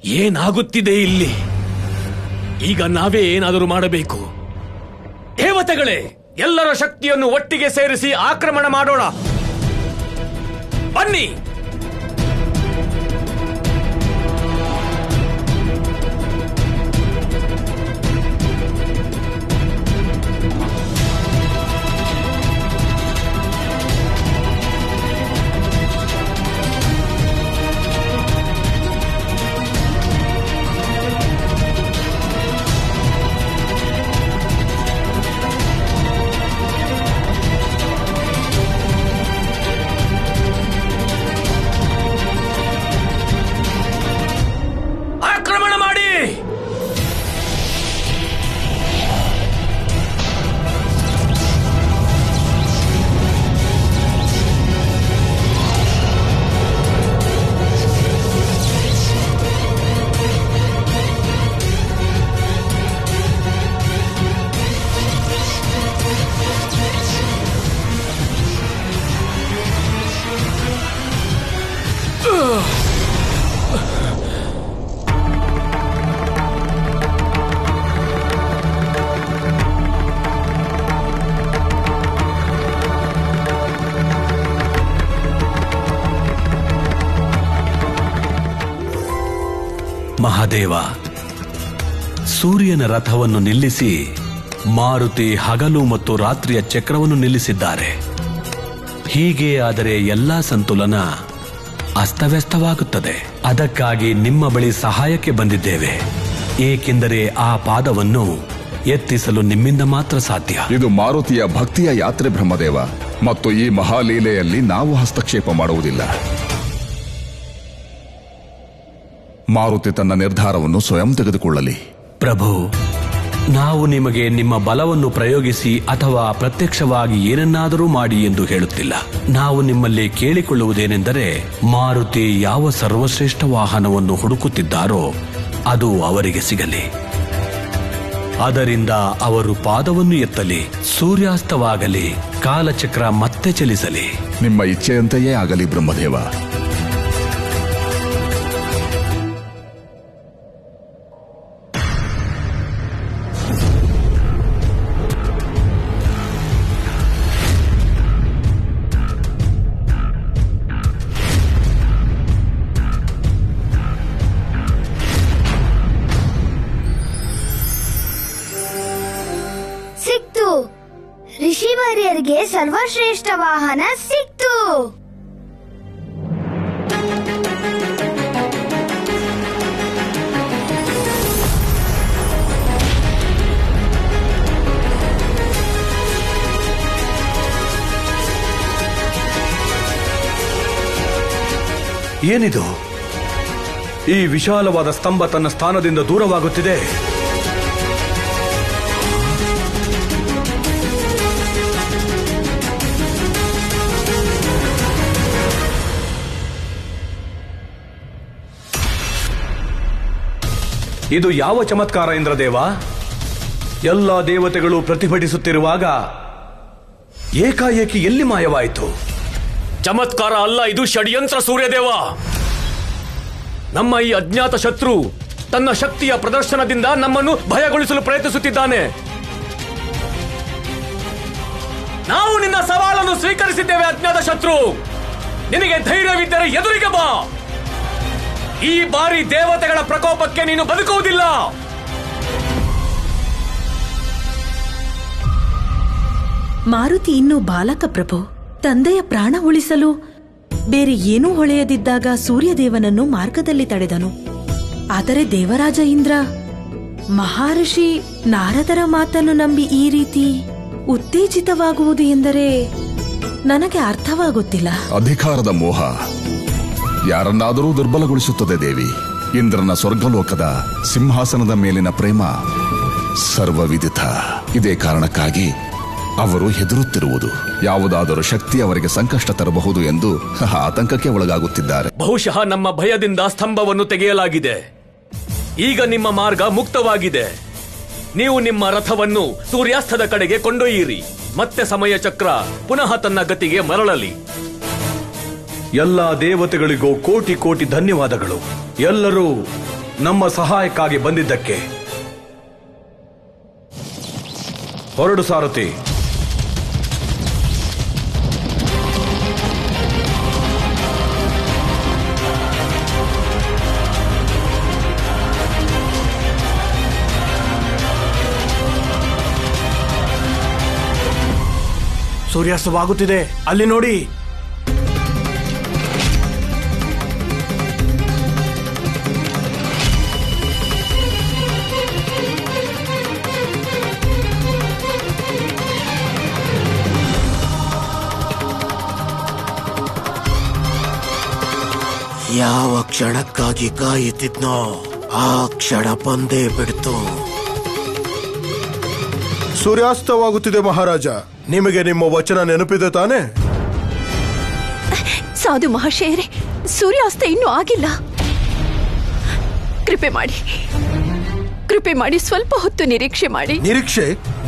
ಏನಾಗುತ್ತಿದೆ ಇಲ್ಲಿ? ಈಗ ನಾವೇ ಏನಾದರೂ ಮಾಡಬೇಕು. ದೇವತೆಗಳೇ, ಎಲ್ಲರ ಶಕ್ತಿಯನ್ನು ಒಟ್ಟಿಗೆ ಸೇರಿಸಿ ಆಕ್ರಮಣ ಮಾಡೋಣ. ಬನ್ನಿ. ಮಹಾದೇವ, ಸೂರ್ಯನ ರಥವನ್ನು ನಿಲ್ಲಿಸಿ ಮಾರುತಿ ಹಗಲು ಮತ್ತು ರಾತ್ರಿಯ ಚಕ್ರವನ್ನು ನಿಲ್ಲಿಸಿದ್ದಾರೆ. ಹೀಗೆ ಆದರೆ ಎಲ್ಲಾ ಸಂತುಲನ ಅಸ್ತವ್ಯಸ್ತವಾಗುತ್ತದೆ. ಅದಕ್ಕಾಗಿ ನಿಮ್ಮ ಬಳಿ ಸಹಾಯಕ್ಕೆ ಬಂದಿದ್ದೇವೆ. ಏಕೆಂದರೆ ಆ ಪಾದವನ್ನು ಎತ್ತಿಸಲು ನಿಮ್ಮಿಂದ ಮಾತ್ರ ಸಾಧ್ಯ. ಇದು ಮಾರುತಿಯ ಭಕ್ತಿಯ ಯಾತ್ರೆ ಬ್ರಹ್ಮದೇವ, ಮತ್ತು ಈ ಮಹಾಲೀಲೆಯಲ್ಲಿ ನಾವು ಹಸ್ತಕ್ಷೇಪ ಮಾಡುವುದಿಲ್ಲ. ಮಾರುತಿ ತನ್ನ ನಿರ್ಧಾರವನ್ನು ಸ್ವಯಂ ತೆಗೆದುಕೊಳ್ಳಲಿ. ಪ್ರಭು, ನಾವು ನಿಮಗೆ ನಿಮ್ಮ ಬಲವನ್ನು ಪ್ರಯೋಗಿಸಿ ಅಥವಾ ಪ್ರತ್ಯಕ್ಷವಾಗಿ ಏನನ್ನಾದರೂ ಮಾಡಿ ಎಂದು ಹೇಳುತ್ತಿಲ್ಲ. ನಾವು ನಿಮ್ಮಲ್ಲಿ ಕೇಳಿಕೊಳ್ಳುವುದೇನೆಂದರೆ, ಮಾರುತಿ ಯಾವ ಸರ್ವಶ್ರೇಷ್ಠ ವಾಹನವನ್ನು ಹುಡುಕುತ್ತಿದ್ದಾರೋ ಅದು ಅವರಿಗೆ ಸಿಗಲಿ. ಅದರಿಂದ ಅವರು ಪಾದವನ್ನು ಎತ್ತಲಿ, ಸೂರ್ಯಾಸ್ತವಾಗಲಿ, ಕಾಲಚಕ್ರ ಮತ್ತೆ ಚಲಿಸಲಿ. ನಿಮ್ಮ ಇಚ್ಛೆಯಂತೆಯೇ ಆಗಲಿ ಬ್ರಹ್ಮದೇವ. ಋಷಿವರ್ಯರಿಗೆ ಸರ್ವಶ್ರೇಷ್ಠ ವಾಹನ ಸಿಕ್ತು. ಏನಿದು? ಈ ವಿಶಾಲವಾದ ಸ್ತಂಭ ತನ್ನ ಸ್ಥಾನದಿಂದ ದೂರವಾಗುತ್ತಿದೆ. ಇದು ಯಾವ ಚಮತ್ಕಾರ ಇಂದ್ರದೇವ? ಎಲ್ಲ ದೇವತೆಗಳು ಪ್ರತಿಭಟಿಸುತ್ತಿರುವಾಗ ಏಕಾಏಕಿ ಎಲ್ಲಿ ಮಾಯವಾಯಿತು? ಚಮತ್ಕಾರ ಅಲ್ಲ, ಇದು ಷಡ್ಯಂತ್ರ ಸೂರ್ಯದೇವ. ನಮ್ಮ ಈ ಅಜ್ಞಾತ ಶತ್ರು ತನ್ನ ಶಕ್ತಿಯ ಪ್ರದರ್ಶನದಿಂದ ನಮ್ಮನ್ನು ಭಯಗೊಳಿಸಲು ಪ್ರಯತ್ನಿಸುತ್ತಿದ್ದಾನೆ. ನಾವು ನಿನ್ನ ಸವಾಲನ್ನು ಸ್ವೀಕರಿಸಿದ್ದೇವೆ ಅಜ್ಞಾತ ಶತ್ರು. ನಿನಗೆ ಧೈರ್ಯವಿದ್ದರೆ ಎದುರಿಗೆ ಬಾ. ಈ ಬಾರಿ ದೇವತೆಗಳ ಪ್ರಕೋಪಕ್ಕೆ ನೀನು ಬದುಕುವುದಿಲ್ಲ. ಮಾರುತಿ ಇನ್ನೂ ಬಾಲಕ ಪ್ರಭು. ತಂದೆಯ ಪ್ರಾಣ ಉಳಿಸಲು ಬೇರೆ ಏನೂ ಹೊಳೆಯದಿದ್ದಾಗ ಸೂರ್ಯದೇವನನ್ನು ಮಾರ್ಗದಲ್ಲಿ ತಡೆದನು. ಆದರೆ ದೇವರಾಜ ಇಂದ್ರ ಮಹರ್ಷಿ ನಾರದರ ಮಾತನ್ನು ನಂಬಿ ಈ ರೀತಿ ಉತ್ತೇಜಿತವಾಗುವುದು ಎಂದರೆ ನನಗೆ ಅರ್ಥವಾಗುತ್ತಿಲ್ಲ. ಅಧಿಕಾರದ ಮೋಹ ಯಾರನ್ನಾದರೂ ದುರ್ಬಲಗೊಳಿಸುತ್ತದೆ ದೇವಿ. ಇಂದ್ರನ ಸ್ವರ್ಗಲೋಕದ ಸಿಂಹಾಸನದ ಮೇಲಿನ ಪ್ರೇಮ ಸರ್ವವಿದಿತ. ಇದೇ ಕಾರಣಕ್ಕಾಗಿ ಅವರು ಹೆದರುತ್ತಿರುವುದು. ಯಾವುದಾದರೂ ಶಕ್ತಿ ಅವರಿಗೆ ಸಂಕಷ್ಟ ತರಬಹುದು ಎಂದು ಆತಂಕಕ್ಕೆ ಒಳಗಾಗುತ್ತಿದ್ದಾರೆ. ಬಹುಶಃ ನಮ್ಮ ಭಯದಿಂದ ಸ್ತಂಭವನ್ನು ತೆಗೆಯಲಾಗಿದೆ. ಈಗ ನಿಮ್ಮ ಮಾರ್ಗ ಮುಕ್ತವಾಗಿದೆ. ನೀವು ನಿಮ್ಮ ರಥವನ್ನು ಸೂರ್ಯಾಸ್ತದ ಕಡೆಗೆ ಕೊಂಡೊಯ್ಯಿರಿ. ಮತ್ತೆ ಸಮಯ ಚಕ್ರ ಪುನಃ ತನ್ನ ಗತಿಗೆ ಮರಳಲಿ. ಎಲ್ಲ ದೇವತೆಗಳಿಗೂ ಕೋಟಿ ಕೋಟಿ ಧನ್ಯವಾದಗಳು. ಎಲ್ಲರೂ ನಮ್ಮ ಸಹಾಯಕ್ಕಾಗಿ ಬಂದಿದ್ದಕ್ಕೆ. ಹೊರಡು ಸಾರಥಿ. ಸೂರ್ಯಾಸ್ತವಾಗುತ್ತಿದೆ, ಅಲ್ಲಿ ನೋಡಿ. ಯಾವ ಕ್ಷಣಕ್ಕಾಗಿ ಕಾಯುತ್ತಿದ್ನೋ ಆ ಕ್ಷಣ ಬಂದೇ ಬಿಡ್ತು. ಸೂರ್ಯಾಸ್ತವಾಗುತ್ತಿದೆ ಮಹಾರಾಜ. ನಿಮಗೆ ನಿಮ್ಮ ವಚನ ನೆನಪಿದೆ ತಾನೆ? ಸಾಧು ಮಹಾಶಯರೇ, ಸೂರ್ಯಾಸ್ತ ಇನ್ನೂ ಆಗಿಲ್ಲ. ಕೃಪೆ ಮಾಡಿ ಸ್ವಲ್ಪ ಹೊತ್ತು ನಿರೀಕ್ಷೆ ಮಾಡಿ.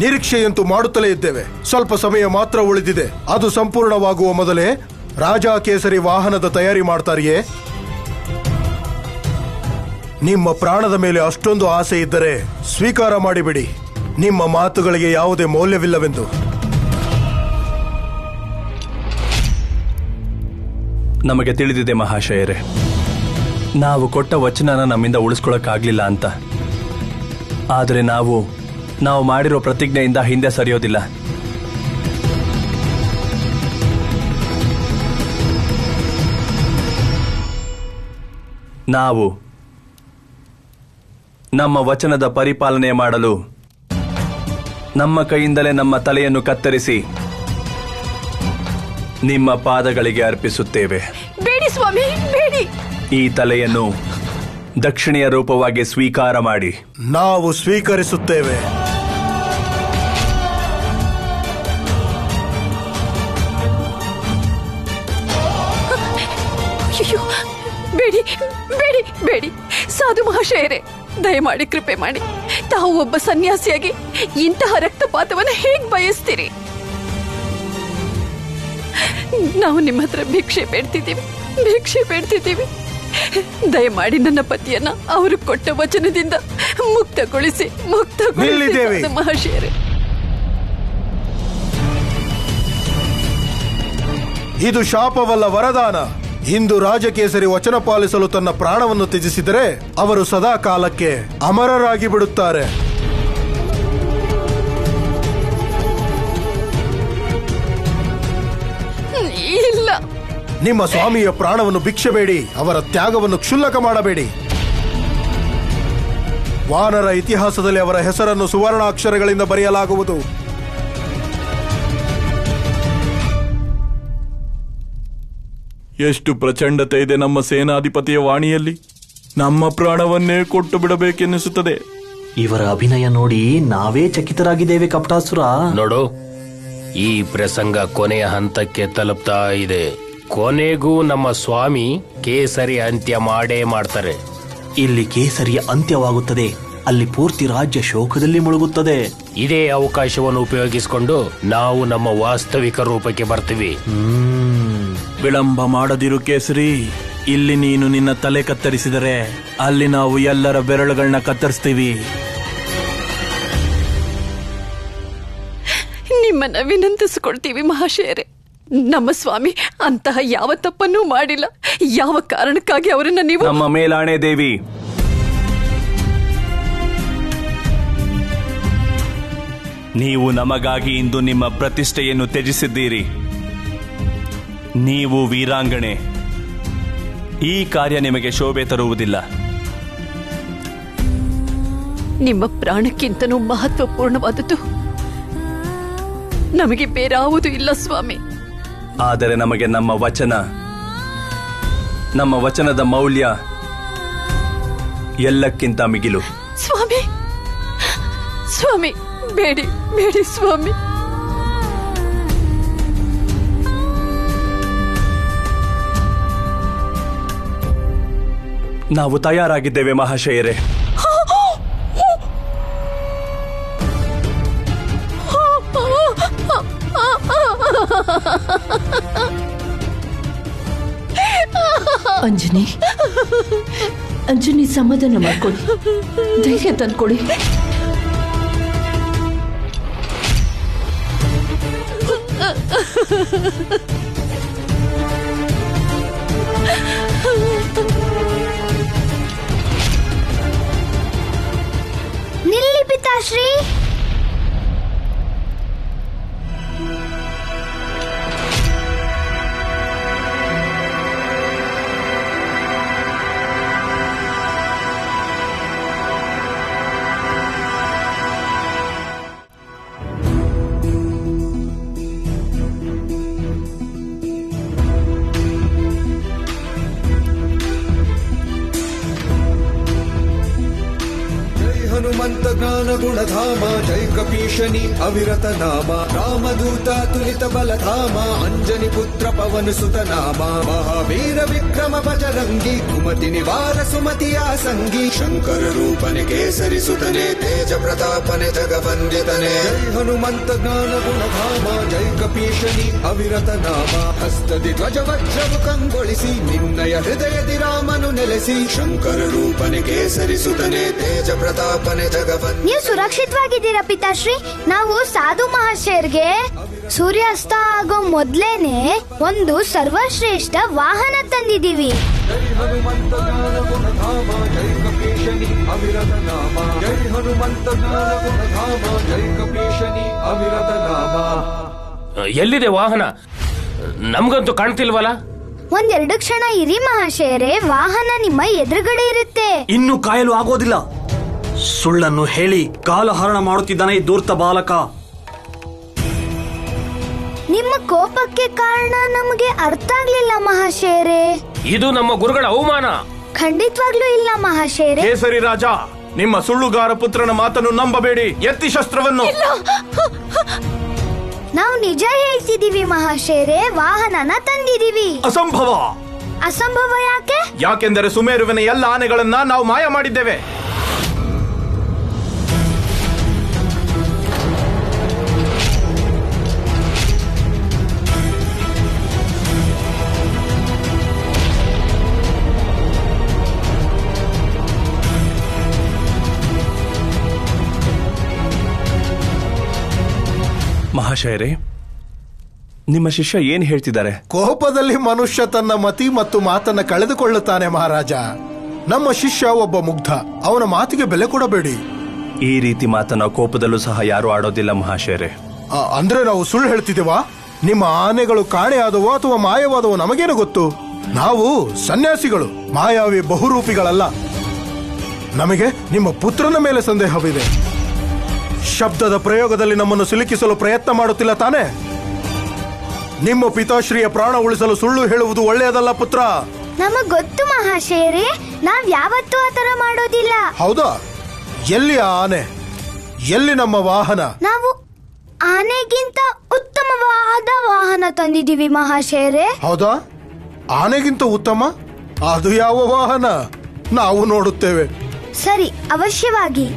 ನಿರೀಕ್ಷೆಯಂತೂ ಮಾಡುತ್ತಲೇ ಇದ್ದೇವೆ. ಸ್ವಲ್ಪ ಸಮಯ ಮಾತ್ರ ಉಳಿದಿದೆ. ಅದು ಸಂಪೂರ್ಣವಾಗುವ ಮೊದಲೇ ರಾಜ ಕೇಸರಿ ವಾಹನದ ತಯಾರಿ ಮಾಡ್ತಾರೆಯೇ? ನಿಮ್ಮ ಪ್ರಾಣದ ಮೇಲೆ ಅಷ್ಟೊಂದು ಆಸೆ ಇದ್ದರೆ ಸ್ವೀಕಾರ ಮಾಡಿಬಿಡಿ. ನಿಮ್ಮ ಮಾತುಗಳಿಗೆ ಯಾವುದೇ ಮೌಲ್ಯವಿಲ್ಲವೆಂದು. ನಮಗೆ ತಿಳಿದಿದೆ ಮಹಾಶಯರೇ, ನಾವು ಕೊಟ್ಟ ವಚನನ ನಮ್ಮಿಂದ ಉಳಿಸ್ಕೊಳ್ಳೋಕ್ಕಾಗ್ಲಿಲ್ಲ ಅಂತ. ಆದರೆ ನಾವು ಮಾಡಿರೋ ಪ್ರತಿಜ್ಞೆಯಿಂದ ಹಿಂದೆ ಸರಿಯೋದಿಲ್ಲ. ನಾವು ನಮ್ಮ ವಚನದ ಪರಿಪಾಲನೆ ಮಾಡಲು ನಮ್ಮ ಕೈಯಿಂದಲೇ ನಮ್ಮ ತಲೆಯನ್ನು ಕತ್ತರಿಸಿ ನಿಮ್ಮ ಪಾದಗಳಿಗೆ ಅರ್ಪಿಸುತ್ತೇವೆ. ಬೇಡಿ ಸ್ವಾಮಿ, ಬೇಡಿ. ಈ ತಲೆಯನ್ನು ದಕ್ಷಿಣೆಯ ರೂಪವಾಗಿ ಸ್ವೀಕಾರ ಮಾಡಿ. ನಾವು ಸ್ವೀಕರಿಸುತ್ತೇವೆ. ಅಯ್ಯೋ, ಬೇಡಿ ಬೇಡಿ ಬೇಡಿ. ಸಾಧು ಮಹಾಶಯರೇ, ದಯಮಾಡಿ ಕೃಪೆ ಮಾಡಿ. ತಾವು ಒಬ್ಬ ಸನ್ಯಾಸಿಯಾಗಿ ಇಂತಹ ರಕ್ತಪಾತವನ್ನು ಹೇಗ್ ಬಯಸ್ತೀರಿ? ನಾವು ನಿಮ್ಮ ಹತ್ರ ಭಿಕ್ಷೆ ಬೇಡ್ತಿದ್ದೀವಿ. ದಯಮಾಡಿ ನನ್ನ ಪತಿಯನ್ನ ಅವರು ಕೊಟ್ಟ ವಚನದಿಂದ ಮುಕ್ತಗೊಳಿಸಿ ಮಹಾಶಯರೇ. ಇದು ಶಾಪವಲ್ಲ, ವರದಾನ. ಇಂದು ರಾಜಕೇಸರಿ ವಚನ ಪಾಲಿಸಲು ತನ್ನ ಪ್ರಾಣವನ್ನು ತ್ಯಜಿಸಿದರೆ ಅವರು ಸದಾ ಕಾಲಕ್ಕೆ ಅಮರರಾಗಿ ಬಿಡುತ್ತಾರೆ. ಇಲ್ಲ, ನಿಮ್ಮ ಸ್ವಾಮಿಯ ಪ್ರಾಣವನ್ನು ಭಿಕ್ಷೆ ಬೇಡಿ. ಅವರ ತ್ಯಾಗವನ್ನು ಕ್ಷುಲ್ಲಕ ಮಾಡಬೇಡಿ. ವಾನರ ಇತಿಹಾಸದಲ್ಲಿ ಅವರ ಹೆಸರನ್ನು ಸುವರ್ಣಾಕ್ಷರಗಳಿಂದ ಬರೆಯಲಾಗುವುದು. ಎಷ್ಟು ಪ್ರಚಂಡತೆ ಇದೆ ನಮ್ಮ ಸೇನಾಧಿಪತಿಯ ವಾಣಿಯಲ್ಲಿ. ನಮ್ಮ ಪ್ರಾಣವನ್ನೇ ಕೊಟ್ಟು ಬಿಡಬೇಕೆನ್ನಿಸುತ್ತದೆ. ಇವರ ಅಭಿನಯ ನೋಡಿ ನಾವೇ ಚಕಿತರಾಗಿದ್ದೇವೆ ಕಪಟಾಸುರ. ನೋಡು, ಈ ಪ್ರಸಂಗ ಕೊನೆಯ ಹಂತಕ್ಕೆ ತಲುಪ್ತಾ ಇದೆ. ಕೊನೆಗೂ ನಮ್ಮ ಸ್ವಾಮಿ ಕೇಸರಿ ಅಂತ್ಯ ಮಾಡೇ ಮಾಡ್ತಾರೆ. ಇಲ್ಲಿ ಕೇಸರಿಯ ಅಂತ್ಯವಾಗುತ್ತದೆ, ಅಲ್ಲಿ ಪೂರ್ತಿ ರಾಜ್ಯ ಶೋಕದಲ್ಲಿ ಮುಳುಗುತ್ತದೆ. ಇದೇ ಅವಕಾಶವನ್ನು ಉಪಯೋಗಿಸಿಕೊಂಡು ನಾವು ನಮ್ಮ ವಾಸ್ತವಿಕ ರೂಪಕ್ಕೆ ಬರ್ತೀವಿ. ವಿಳಂಬ ಮಾಡದಿರು ಕೇಸರಿ. ಇಲ್ಲಿ ನೀನು ನಿನ್ನ ತಲೆ ಕತ್ತರಿಸಿದರೆ ಅಲ್ಲಿ ನಾವು ಎಲ್ಲರ ಬೆರಳುಗಳನ್ನ ಕತ್ತರಿಸ್ತೀವಿ. ನಿಮ್ಮನ್ನ ವಿನಂತಿಸಿಕೊಳ್ತೀವಿ ಮಹಾಶಯರೇ. ನಮ್ಮ ಸ್ವಾಮಿ ಅಂತಹ ಯಾವ ತಪ್ಪನ್ನೂ ಮಾಡಿಲ್ಲ. ಯಾವ ಕಾರಣಕ್ಕಾಗಿ ಅವರನ್ನ ನೀವು ನಮ್ಮ ಮೇಲಾಣೆ ದೇವಿ, ನೀವು ನಮಗಾಗಿ ಇಂದು ನಿಮ್ಮ ಪ್ರತಿಷ್ಠೆಯನ್ನು ತ್ಯಜಿಸಿದ್ದೀರಿ. ನೀವು ವೀರಾಂಗಣೆ. ಈ ಕಾರ್ಯ ನಿಮಗೆ ಶೋಭೆ ತರುವುದಿಲ್ಲ. ನಿಮ್ಮ ಪ್ರಾಣಕ್ಕಿಂತನೂ ಮಹತ್ವಪೂರ್ಣವಾದದ್ದು ನಮಗೆ ಬೇರಾವುದೂ ಇಲ್ಲ ಸ್ವಾಮಿ. ಆದರೆ ನಮಗೆ ನಮ್ಮ ವಚನದ ಮೌಲ್ಯ ಎಲ್ಲಕ್ಕಿಂತ ಮಿಗಿಲು. ಸ್ವಾಮಿ, ಸ್ವಾಮಿ, ಬೇಡಿ ಬೇಡಿ ಸ್ವಾಮಿ. ನಾವು ತಯಾರಾಗಿದ್ದೇವೆ ಮಹಾಶಯರೇ. ಅಂಜನಿ, ಅಂಜನಿ ಸಮಾಧಾನ ಮಾಡ್ಕೊಳ್ಳಿ, ಧೈರ್ಯ ತಂದ್ಕೊಡಿ. ನಿಲ್ಲಿ ಪಿತಾಶ್ರೀ. ಹನುಮಂತ ಜ್ಞಾನ ಗುಣಧಾಮ ಜೈ ಕಪೀಶನಿ ಅವಿರತ ನಾಮ ರಾಮದೂತ ತುಲಿತ ಬಲಧಾಮ ಅಂಜನಿ ಪುತ್ರ ಪವನ ಸುತ ನಾಮ ಮಹಾವೀರ ವಿಕ್ರಮ ಬಜರಂಗಿ ಕುಮತಿ ನಿವಾರ ಸುಮತಿಯ ಸಂಗಿ ಶಂಕರ ರೂಪನೆ ಕೇಸರಿ ಸುತನೆ ತೇಜ ಪ್ರತಾಪನೆ ಜಗವಂದಿತನೆ ಜೈ ಹನುಮಂತ ಜ್ಞಾನ ಗುಣಧಾಮ ಜೈ ಕಪೀಶನಿ ಅವಿರತ ನಾಮ ಹಸ್ತದಿ ಧ್ವಜ ವಜ್ರವು ಕಂಗೊಳಿಸಿ ನಿನ್ನಯ ಹೃದಯದಿ ರಾಮನು ನೆಲೆಸಿ ಶಂಕರ ರೂಪನೆ ಕೇಸರಿ ಸುತನೆ ತೇಜ ಪ್ರತಾಪ. ನೀವು ಸುರಕ್ಷಿತವಾಗಿದ್ದೀರಾ ಪಿತಾಶ್ರೀ? ನಾವು ಸಾಧು ಮಹಾಶಯರ್ಗೆ ಸೂರ್ಯಾಸ್ತ ಆಗೋ ಮೊದ್ಲೇನೆ ಒಂದು ಸರ್ವಶ್ರೇಷ್ಠ ವಾಹನ ತಂದಿದ್ದೀವಿ. ಎಲ್ಲಿದೆ ವಾಹನ? ನಮ್ಗಂತೂ ಕಾಣ್ತಿಲ್ವಲ್ಲ. ಒಂದೆರಡು ಕ್ಷಣ ಇರಿ ಮಹಾಶಯರೇ, ವಾಹನ ನಿಮ್ಮ ಎದುರುಗಡೆ ಇರುತ್ತೆ. ಇನ್ನು ಕಾಯಲು ಆಗೋದಿಲ್ಲ. ಸುಳ್ಳನ್ನು ಹೇಳಿ ಕಾಲಹರಣ ಮಾಡುತ್ತಿದ್ದಾನೆ ಈ ಧೂರ್ತ ಬಾಲಕ. ನಿಮ್ಮ ಕೋಪಕ್ಕೆ ಕಾರಣ ನಮಗೆ ಅರ್ಥ ಆಗ್ಲಿಲ್ಲ ಮಹಾಶಯರೇ. ಇದು ನಮ್ಮ ಗುರುಗಳ ಅವಮಾನ. ಖಂಡಿತವಾಗ್ಲೂ ಇಲ್ಲ ಮಹಾಶಯರೇ. ಕೇಸರಿ ರಾಜ, ನಿಮ್ಮ ಸುಳ್ಳುಗಾರ ಪುತ್ರನ ಮಾತನ್ನು ನಂಬಬೇಡಿ. ಎತ್ತಿ ಶಸ್ತ್ರವನ್ನು. ನಾವು ನಿಜ ಹೇಳ್ತಿದೀವಿ ಮಹಾಶಯರೇ, ವಾಹನನ ತಂದಿದೀವಿ. ಅಸಂಭವ. ಅಸಂಭವ ಯಾಕೆ? ಯಾಕೆಂದರೆ ಸುಮೇರುವಿನ ಎಲ್ಲ ಆನೆಗಳನ್ನ ನಾವು ಮಾಯ ಮಾಡಿದ್ದೇವೆ. ಮಹಾಶಯರೇ, ನಿಮ್ಮ ಶಿಷ್ಯ ಏನ್ ಹೇಳ್ತಿದ್ದಾರೆ? ಕೋಪದಲ್ಲಿ ಮನುಷ್ಯ ತನ್ನ ಮತಿ ಮತ್ತು ಮಾತನ್ನ ಕಳೆದುಕೊಳ್ಳುತ್ತಾನೆ ಮಹಾರಾಜ. ನಮ್ಮ ಶಿಷ್ಯ ಒಬ್ಬ ಮುಗ್ಧ, ಅವನ ಮಾತಿಗೆ ಬೆಲೆ ಕೊಡಬೇಡಿ. ಈ ರೀತಿ ಮಾತನ್ನ ಕೋಪದಲ್ಲೂ ಸಹ ಯಾರು ಆಡೋದಿಲ್ಲ ಮಹಾಶಯರೇ. ಅಂದ್ರೆ ನಾವು ಸುಳ್ಳು ಹೇಳ್ತಿದ್ದೇವಾ? ನಿಮ್ಮ ಆನೆಗಳು ಕಾಣೆಯಾದವೋ ಅಥವಾ ಮಾಯವಾದವೋ ನಮಗೇನು ಗೊತ್ತು? ನಾವು ಸನ್ಯಾಸಿಗಳು, ಮಾಯಾವಿ ಬಹುರೂಪಿಗಳಲ್ಲ. ನಮಗೆ ನಿಮ್ಮ ಪುತ್ರನ ಮೇಲೆ ಸಂದೇಹವಿದೆ. ಶಬ್ದದ ಪ್ರಯೋಗದಲ್ಲಿ ನಮ್ಮನ್ನು ಸಿಲುಕಿಸಲು ಪ್ರಯತ್ನ ಮಾಡುತ್ತಿಲ್ಲ ತಾನೆ? ನಿಮ್ಮ ಪಿತಾಶ್ರೀಯ ಪ್ರಾಣ ಉಳಿಸಲು ಸುಳ್ಳು ಹೇಳುವುದು ಒಳ್ಳೆಯದಲ್ಲ ಪುತ್ರ. ನಮಗ್ ಗೊತ್ತು ಮಹಾಶಯರೇ, ನಾವ್ ಯಾವತ್ತೂ ಆತರ ಮಾಡೋದಿಲ್ಲ. ಹೌದಾ? ಎಲ್ಲಿ ಆನೆ? ಎಲ್ಲಿ ನಮ್ಮ ವಾಹನ? ನಾವು ಆನೆಗಿಂತ ಉತ್ತಮವಾದ ವಾಹನ ತಂದಿದ್ದೀವಿ ಮಹಾಶಯರೇ. ಹೌದಾ? ಆನೆಗಿಂತ ಉತ್ತಮ? ಅದು ಯಾವ ವಾಹನ? ನಾವು ನೋಡುತ್ತೇವೆ. ಸರಿ, ಅವಶ್ಯವಾಗಿ.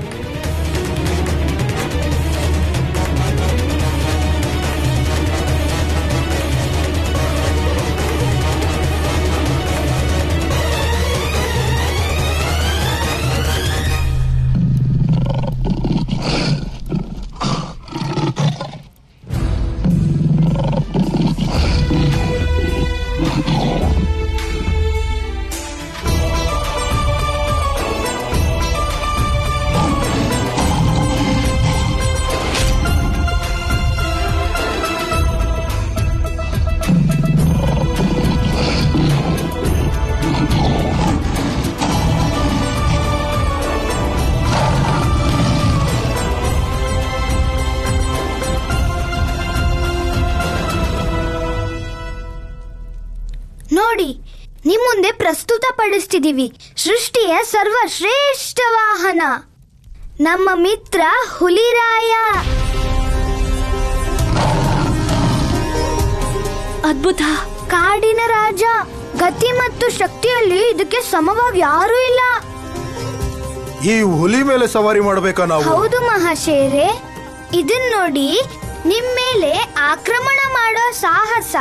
ನೋಡಿ, ನಿಮ್ ಮುಂದೆ ಪ್ರಸ್ತುತಪಡಿಸ್ತಿದೀವಿ ಸೃಷ್ಟಿಯ ಸರ್ವಶ್ರೇಷ್ಠ ವಾಹನ, ನಮ್ಮ ಮಿತ್ರ ಹುಲಿರಾಯ. ಅದ್ಭುತ. ಕಾಡಿನ ರಾಜ. ಗತಿ ಮತ್ತು ಶಕ್ತಿಯಲ್ಲಿ ಇದಕ್ಕೆ ಸಮವಾಗಿ ಯಾರೂ ಇಲ್ಲ. ಈ ಹುಲಿ ಮೇಲೆ ಸವಾರಿ ಮಾಡಬೇಕಾ ನಾವು? ಹೌದು ಮಹಾಶಯರೇ. ಇದನ್ ನೋಡಿ, ನಿಮ್ ಮೇಲೆ ಆಕ್ರಮಣ ಮಾಡೋ ಸಾಹಸ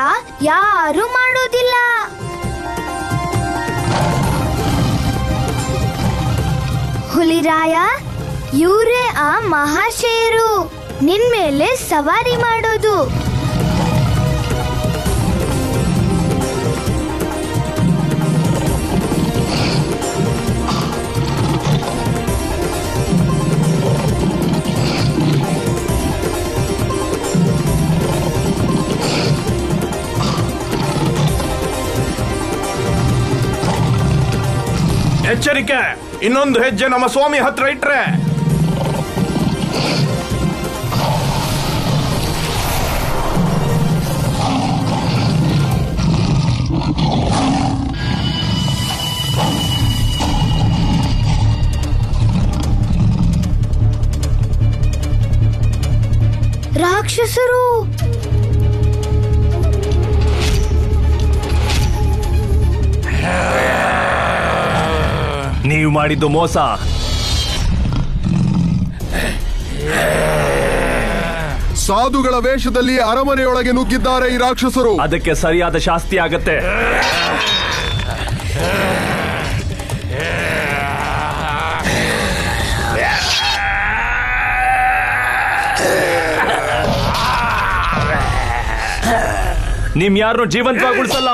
ಯಾರು ಮಾಡೋದಿಲ್ಲ. ಹುಲಿರಾಯ, ಇವರೇ ಆ ಮಹಾಶಯರು ನಿನ್ ಮೇಲೆ ಸವಾರಿ ಮಾಡೋದು. ಎಚ್ಚರಿಕೆ, ಇನ್ನೊಂದು ಹೆಜ್ಜೆ ನಮ್ಮ ಸ್ವಾಮಿ ಹತ್ರ ಇಟ್ರೆ ರಾಕ್ಷಸರು. ನೀವು ಮಾಡಿದ್ದು ಮೋಸ. ಸಾಧುಗಳ ವೇಷದಲ್ಲಿ ಅರಮನೆಯೊಳಗೆ ನುಗ್ಗಿದ್ದಾರೆ ಈ ರಾಕ್ಷಸರು. ಅದಕ್ಕೆ ಸರಿಯಾದ ಶಾಸ್ತಿ ಆಗತ್ತೆ. ನಿಮ್ ಯಾರನ್ನು ಜೀವಂತವಾಗಿ ಉಳಿಸಲ್ಲ.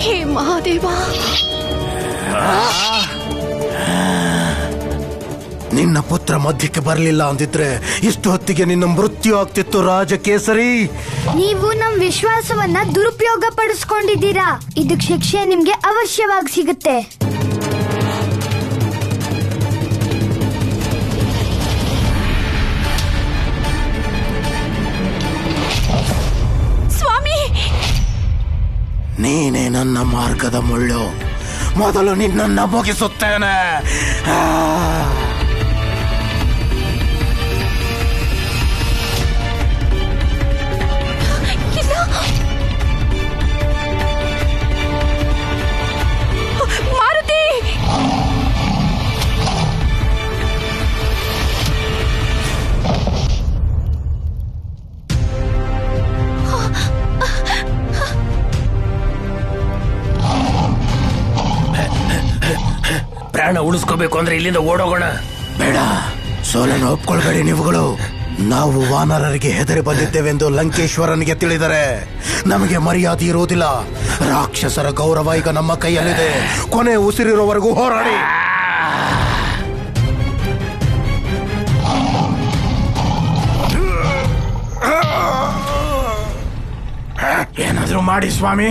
ಹೇ ಮಹಾದೇವ, ನಿನ್ನ ಪುತ್ರ ಮಧ್ಯಕ್ಕೆ ಬರಲಿಲ್ಲ ಅಂದಿದ್ರೆ ಇಷ್ಟು ಹೊತ್ತಿಗೆ ನಿನ್ನ ಮೃತ್ಯು ಆಗ್ತಿತ್ತು ರಾಜಕೇಸರಿ. ನೀವು ನಮ್ ವಿಶ್ವಾಸವನ್ನ ದುರುಪಯೋಗ ಪಡಿಸ್ಕೊಂಡಿದ್ದೀರಾ. ಇದಕ್ ಶಿಕ್ಷೆ ನಿಮ್ಗೆ ಅವಶ್ಯವಾಗಿ ಸಿಗುತ್ತೆ. ಸ್ವಾಮಿ, ನೀನೇ ನನ್ನ ಮಾರ್ಗದ ಮುಳ್ಳು. ಮೊದಲು ನಿನ್ನನ್ನ ಮುಗಿಸುತ್ತೇನೆ. ಮಾರುತಿ, ಪ್ರಾಣ ಉಳಿಸ್ಕೋಬೇಕು ಅಂದ್ರೆ ಇಲ್ಲಿಂದ ಓಡೋಗೋಣ. ಬೇಡ, ಸೋಲನ್ನು ಒಪ್ಕೊಳ್ಬೇಡಿ ನೀವುಗಳು. ನಾವು ವಾನರರಿಗೆ ಹೆದರಿ ಬಂದಿದ್ದೇವೆಂದು ಲಂಕೇಶ್ವರನಿಗೆ ತಿಳಿದರೆ ನಮಗೆ ಮರ್ಯಾದೆ ಇರುವುದಿಲ್ಲ. ರಾಕ್ಷಸರ ಗೌರವ ಈಗ ನಮ್ಮ ಕೈಯಲ್ಲಿದೆ. ಕೊನೆ ಉಸಿರಿರೋವರೆಗೂ ಹೋರಾಡಿ. ಏನಾದ್ರೂ ಮಾಡಿ ಸ್ವಾಮಿ,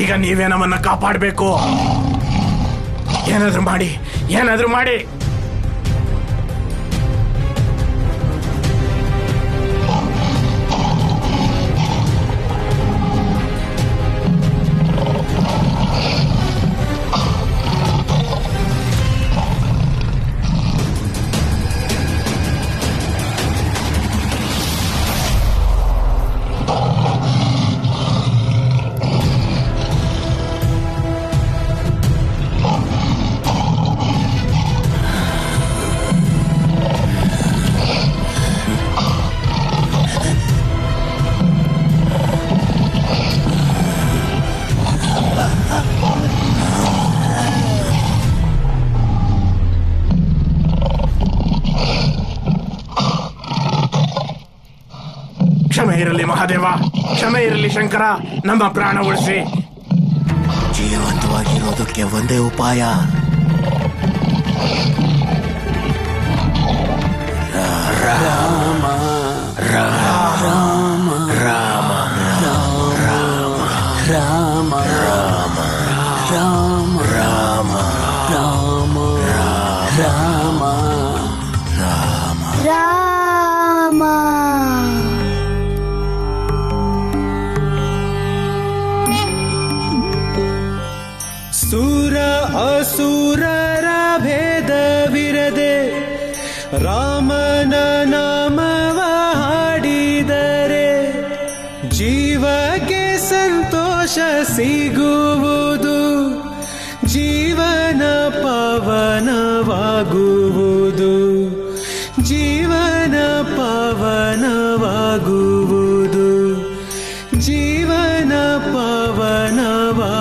ಈಗ ನೀವೇ ನಮ್ಮನ್ನ ಕಾಪಾಡಬೇಕು. ಏನಾದ್ರೂ ಮಾಡಿ, ಏನಾದ್ರೂ ಮಾಡಿ. ಕ್ಷಮೆ ಇರಲಿ ಮಹಾದೇವ, ಕ್ಷಮೆ ಇರಲಿ ಶಂಕರ, ನಮ್ಮ ಪ್ರಾಣ ಉಳಿಸಿ. ಜೀವಂತವಾಗಿರೋದಕ್ಕೆ ಒಂದೇ ಉಪಾಯ. ರಾಮ ರಾಮ ರಾಮ ರಾಮ ರಾಮ ರಾಮ ರಾಮ ರಾಮ ರಾಮ ರಾಮ ರಾಮ ರಾಮ. ಸುರ ಅಸುರರ ಭೇದವಿರದೆ ರಾಮನ ನಾಮವ ಹಾಡಿದರೆ ಜೀವಕ್ಕೆ ಸಂತೋಷ ಸಿಗುವುದು, ಜೀವನ ಪಾವನವಾಗುವುದು, ಜೀವನ ಪಾವನವಾಗುವುದು, ಜೀವನ ಪಾವನವಾಗುವುದು.